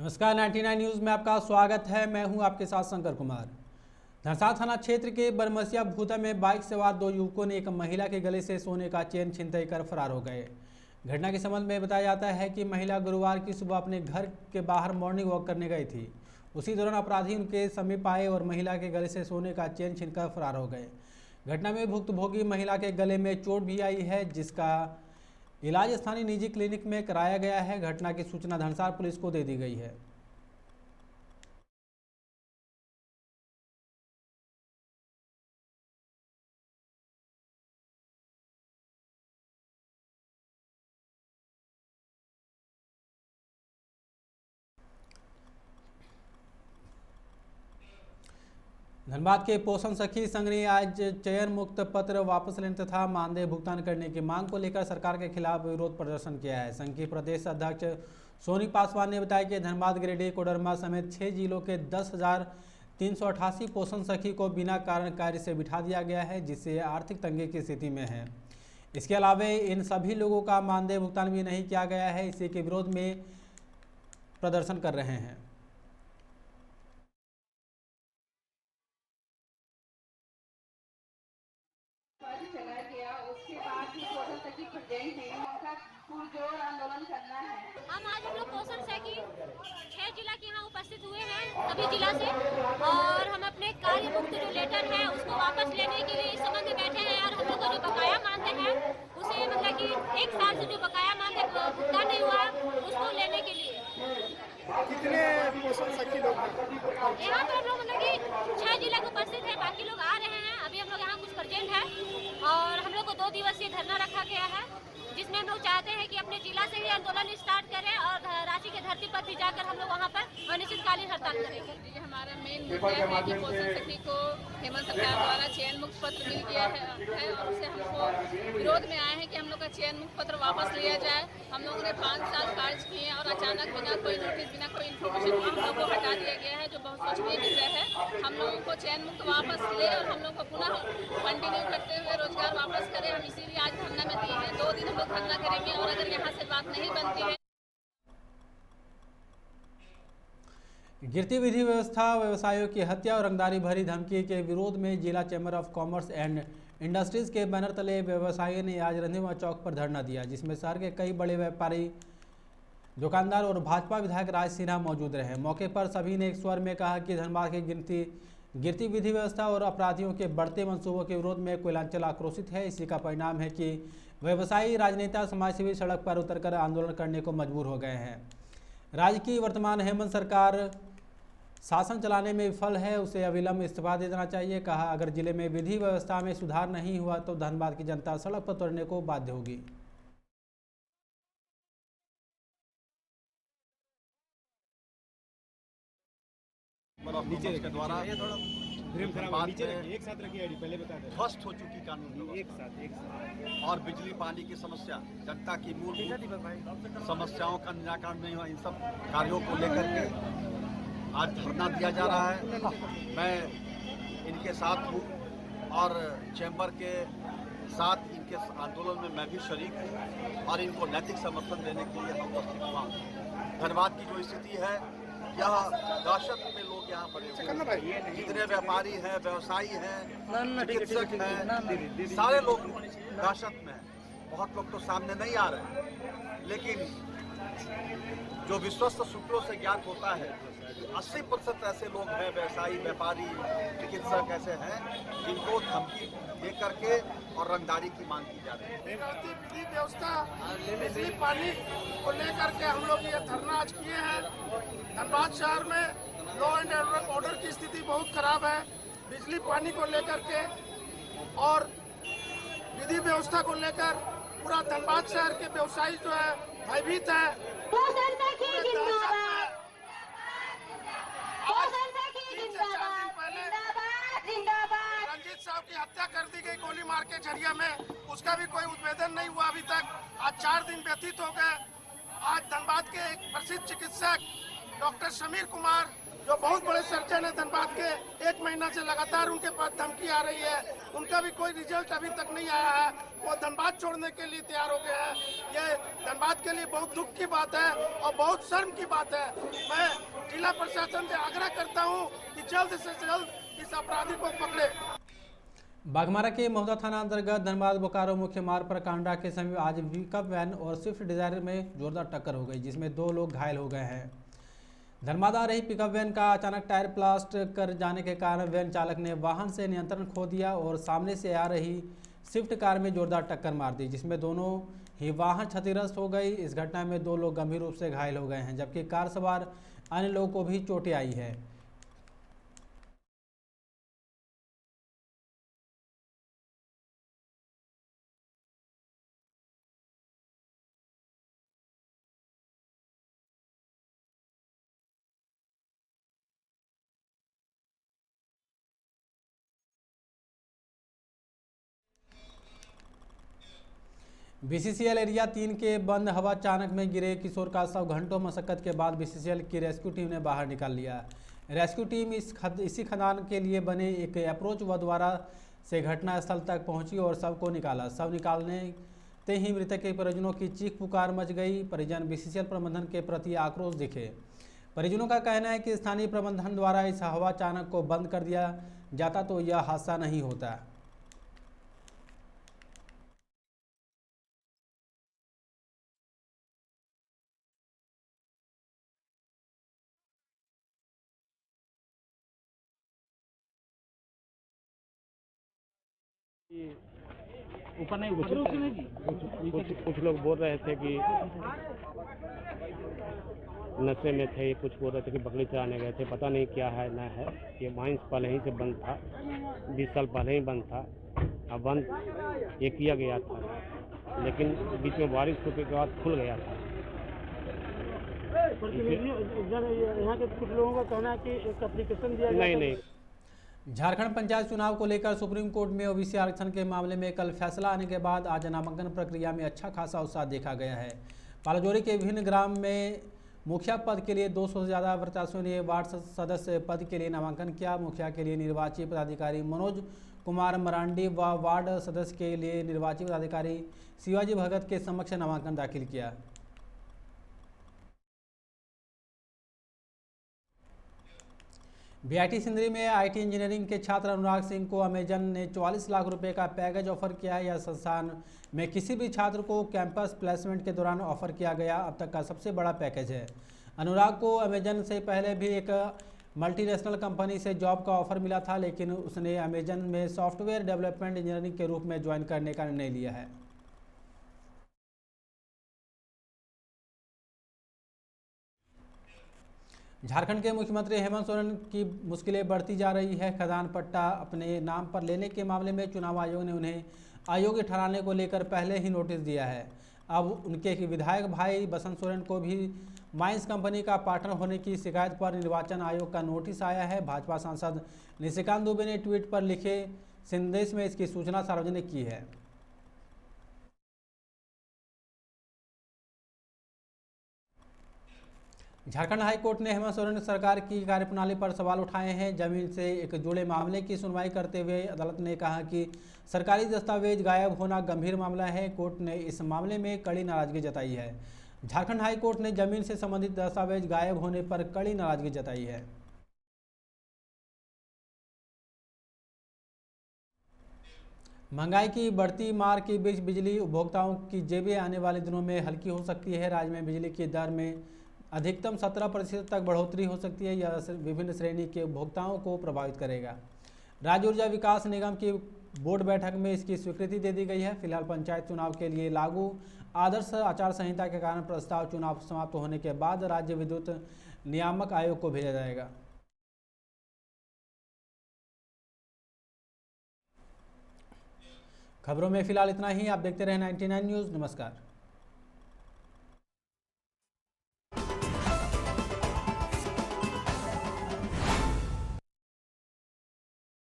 नमस्कार 99 न्यूज़ में आपका स्वागत है। मैं हूं आपके साथ शंकर कुमार। धनसा थाना क्षेत्र के बरमसिया भूता में बाइक सवार दो युवकों ने एक महिला के गले से सोने का चेन छिनतई कर फरार हो गए। घटना के संबंध में बताया जाता है कि महिला गुरुवार की सुबह अपने घर के बाहर मॉर्निंग वॉक करने गई थी। उसी दौरान अपराधी उनके समीप आए और महिला के गले से सोने का चेन छीनकर फरार हो गए। घटना में भुक्तभोगी महिला के गले में चोट भी आई है, जिसका इलाज स्थानीय निजी क्लिनिक में कराया गया है। घटना की सूचना धनसार पुलिस को दे दी गई है। धनबाद के पोषण सखी संघ ने आज चयन मुक्त पत्र वापस लेने तथा मानदेय भुगतान करने की मांग को लेकर सरकार के खिलाफ विरोध प्रदर्शन किया है। संघ की प्रदेश अध्यक्ष सोनी पासवान ने बताया कि धनबाद, गिरिडीह, कोडरमा समेत 6 जिलों के 10,388 पोषण सखी को बिना कारण कार्य से बिठा दिया गया है, जिससे आर्थिक तंगी की स्थिति में है। इसके अलावा इन सभी लोगों का मानदेय भुगतान भी नहीं किया गया है। इसी के विरोध में प्रदर्शन कर रहे हैं। चला गया, उसके बाद भी पोषण सखी प्रेजेंट नहीं होगा, पुरजोर आंदोलन करना है। हम आज हम लोग पोषण सखी 6 जिला के यहाँ उपस्थित हुए हैं, सभी जिला से, और हम अपने कार्य मुक्त जो लेटर है उसको वापस लेने के लिए इस संबंध में बैठे हैं। और हम लोग को जो बकाया मानते हैं उसे मतलब कि 1 साल से जो बकाया मानते भुगतान नहीं हुआ उसको लेने के लिए। कितने पोषण सखी लोग यहाँ पर हम लोग मतलब कि 6 जिला के उपस्थित है, बाकी लोग आ रहे हैं। अभी हम लोग यहाँ कुछ प्रेजेंट है और हम लोग को 2 दिवसीय धरना रखा गया है, जिसमें हम लोग चाहते हैं कि अपने जिला से ही आंदोलन स्टार्ट करें और रांची के धरती पर भी जाकर हम लोग वहाँ पर अनिश्चितकालीन हड़ताल करेंगे। ये हमारा मेन मुद्दा है कि पोषण सखी को हेमंत सरकार द्वारा चयन मुक्त पत्र मिल गया है और उससे हमको विरोध में आए हैं कि हम लोग का चयन मुक्त पत्र वापस लिया जाए। हम लोगों ने 5 साल कार्य किए और अचानक बिना कोई नोटिस, बिना कोई इन्फॉर्मेशन हम लोग को हटा दिया गया है, जो बहुत सोचनीय विषय है। हम लोगों को चयन मुक्त वापस ले और हम लोग को पुनः कंटिन्यू करते हुए रोजगार वापस करें। हम इसीलिए आज धरना में दिए हैं। 2 दिन हम लोग धरना करेंगे और अगर यहाँ से बात नहीं बनती है। गिरती विधि व्यवस्था, व्यवसायियों की हत्या और रंगदारी भरी धमकी के विरोध में जिला chamber of commerce and industries के बैनर तले व्यवसायियों ने आज रंधीवा चौक पर धरना दिया, जिसमें शहर के कई बड़े व्यापारी, दुकानदार और भाजपा विधायक राज सिन्हा मौजूद रहे। मौके पर सभी ने एक स्वर में कहा कि धनबाद की गिरती विधि व्यवस्था और अपराधियों के बढ़ते मंसूबों के विरोध में कोयलांचल आक्रोशित है। इसी का परिणाम है कि व्यवसायी, राजनेता, समाजसेवी सड़क पर उतरकर आंदोलन करने को मजबूर हो गए हैं। राज्य की वर्तमान हेमंत सरकार शासन चलाने में विफल है, उसे अविलंब इस्तीफा दे देना चाहिए। कहा, अगर जिले में विधि व्यवस्था में सुधार नहीं हुआ तो धनबाद की जनता सड़क पर उतरने को बाध्य होगी। नीचे के द्वारा एक साथ रखिए, पहले बता दें, ध्वस्त हो चुकी कानून एक साथ और बिजली पानी की समस्या, जनता की मूलभूत समस्याओं का निराकरण नहीं हुआ। इन सब कार्यों को लेकर के आज धरना दिया जा रहा है। मैं इनके साथ हूँ और चैम्बर के साथ इनके आंदोलन में मैं भी शरीक हूँ और इनको नैतिक समर्थन देने के लिए हम उपस्थित हुआ। धनबाद की जो स्थिति है, यह दहशत में लोग यहाँ पड़े हुए हैं। जितने व्यापारी हैं, व्यवसायी हैं, चिकित्सक हैं, सारे लोग दहशत में हैं। बहुत लोग तो सामने नहीं आ रहे हैं, लेकिन जो विश्वस्त सूत्रों से ज्ञात होता है 80% ऐसे लोग हैं, व्यवसायी, व्यापारी, चिकित्सक ऐसे हैं जिनको धमकी दे करके और रंगदारी की मांग की जा रही है। विधि व्यवस्था, बिजली पानी को लेकर के हम लोग ये धरना आज किए हैं। धनबाद शहर में लॉ एंड ऑर्डर की स्थिति बहुत खराब है। बिजली पानी को लेकर के और विधि व्यवस्था को लेकर पूरा धनबाद शहर के व्यवसायी जो है भयभीत है। रंजीत साहब की हत्या कर दी गई गोली मार के झरिया में, उसका भी कोई उद्भेदन नहीं हुआ अभी तक। आज 4 दिन व्यतीत हो गए। आज धनबाद के एक प्रसिद्ध चिकित्सक डॉक्टर समीर कुमार जो बहुत बड़े सर्जन है धनबाद के, 1 महीना से लगातार उनके पास धमकी आ रही है, उनका भी कोई रिजल्ट अभी तक नहीं आया है। वो धनबाद छोड़ने के लिए तैयार हो गए हैं। ये धनबाद के लिए बहुत दुख की बात है और बहुत शर्म की बात है। मैं जिला प्रशासन से आग्रह करता हूँ कि जल्द से जल्द इस अपराधी को पकड़े। बाघमारा के महुदा थाना अंतर्गत धनबाद बोकारो मुख्य मार्ग पर कांडा के समीप आज पिकअप वैन और स्विफ्ट डिजायर में जोरदार टक्कर हो गई, जिसमें 2 लोग घायल हो गए हैं। धनबाद आ रही पिकअप वैन का अचानक टायर ब्लास्ट कर जाने के कारण वैन चालक ने वाहन से नियंत्रण खो दिया और सामने से आ रही स्विफ्ट कार में जोरदार टक्कर मार दी, जिसमें दोनों ही वाहन क्षतिग्रस्त हो गई। इस घटना में 2 लोग गंभीर रूप से घायल हो गए हैं, जबकि कार सवार अन्य लोगों को भी चोटें आई है। बीसीसीएल एरिया 3 के बंद हवा चानक में गिरे किशोर का शव घंटों मशक्कत के बाद बीसीसीएल की रेस्क्यू टीम ने बाहर निकाल लिया। रेस्क्यू टीम इसी खदान के लिए बने एक अप्रोच व द्वारा से घटनास्थल तक पहुंची और शव को निकाला। शव निकालने ते ही मृतक के परिजनों की चीख पुकार मच गई। परिजन बीसीसीएल प्रबंधन के प्रति आक्रोश दिखे। परिजनों का कहना है कि स्थानीय प्रबंधन द्वारा इस हवा चानक को बंद कर दिया जाता तो यह हादसा नहीं होता। ऊपर नहीं कुछ लोग बोल रहे थे कि नशे में थे, कुछ बोल रहे थे कि बकरी चराने गए थे। पता नहीं क्या है ना है। ये माइंस पहले ही से बंद था, 20 साल पहले ही बंद था। अब बंद ये किया गया था, लेकिन बीच में बारिश होने के बाद खुल गया था। यहाँ के कुछ लोगों का कहना है कि एक एप्लीकेशन दिया गया। नहीं। झारखंड पंचायत चुनाव को लेकर सुप्रीम कोर्ट में ओबीसी आरक्षण के मामले में कल फैसला आने के बाद आज नामांकन प्रक्रिया में अच्छा खासा उत्साह देखा गया है। पालाजोरी के विभिन्न ग्राम में मुखिया पद के लिए 200 से ज़्यादा प्रत्याशियों ने वार्ड सदस्य पद के लिए नामांकन किया। मुखिया के लिए निर्वाची पदाधिकारी मनोज कुमार मरांडी व वार्ड सदस्य के लिए निर्वाची पदाधिकारी शिवाजी भगत के समक्ष नामांकन दाखिल किया। बीआईटी सिंदरी में आईटी इंजीनियरिंग के छात्र अनुराग सिंह को अमेजन ने 44 लाख रुपए का पैकेज ऑफर किया है। यह संस्थान में किसी भी छात्र को कैंपस प्लेसमेंट के दौरान ऑफर किया गया अब तक का सबसे बड़ा पैकेज है। अनुराग को अमेजन से पहले भी एक मल्टीनेशनल कंपनी से जॉब का ऑफर मिला था, लेकिन उसने अमेजन में सॉफ्टवेयर डेवलपमेंट इंजीनियरिंग के रूप में ज्वाइन करने का निर्णय लिया है। झारखंड के मुख्यमंत्री हेमंत सोरेन की मुश्किलें बढ़ती जा रही है। खदान पट्टा अपने नाम पर लेने के मामले में चुनाव आयोग ने उन्हें अयोग्य ठहराने को लेकर पहले ही नोटिस दिया है। अब उनके विधायक भाई बसंत सोरेन को भी माइंस कंपनी का पार्टनर होने की शिकायत पर निर्वाचन आयोग का नोटिस आया है। भाजपा सांसद निशिकांत दुबे ने ट्वीट पर लिखे संदेश में इसकी सूचना सार्वजनिक की है। झारखंड हाईकोर्ट ने हेमंत सोरेन सरकार की कार्यप्रणाली पर सवाल उठाए हैं। जमीन से एक जुड़े मामले की सुनवाई करते हुए अदालत ने कहा कि सरकारी दस्तावेज गायब होना गंभीर मामला है। कोर्ट ने इस मामले में कड़ी नाराजगी जताई है। झारखंड हाईकोर्ट ने जमीन से संबंधित दस्तावेज गायब होने पर कड़ी नाराजगी जताई है। महंगाई की बढ़ती मार के बीच बिजली उपभोक्ताओं की जेबें आने वाले दिनों में हल्की हो सकती है। राज्य में बिजली की दर में अधिकतम 17% तक बढ़ोतरी हो सकती है। यह विभिन्न श्रेणी के उपभोक्ताओं को प्रभावित करेगा। राज्य ऊर्जा विकास निगम की बोर्ड बैठक में इसकी स्वीकृति दे दी गई है। फिलहाल पंचायत चुनाव के लिए लागू आदर्श आचार संहिता के कारण प्रस्ताव चुनाव समाप्त होने के बाद राज्य विद्युत नियामक आयोग को भेजा जाएगा। खबरों में फिलहाल इतना ही। आप देखते रहें 99 न्यूज़। नमस्कार।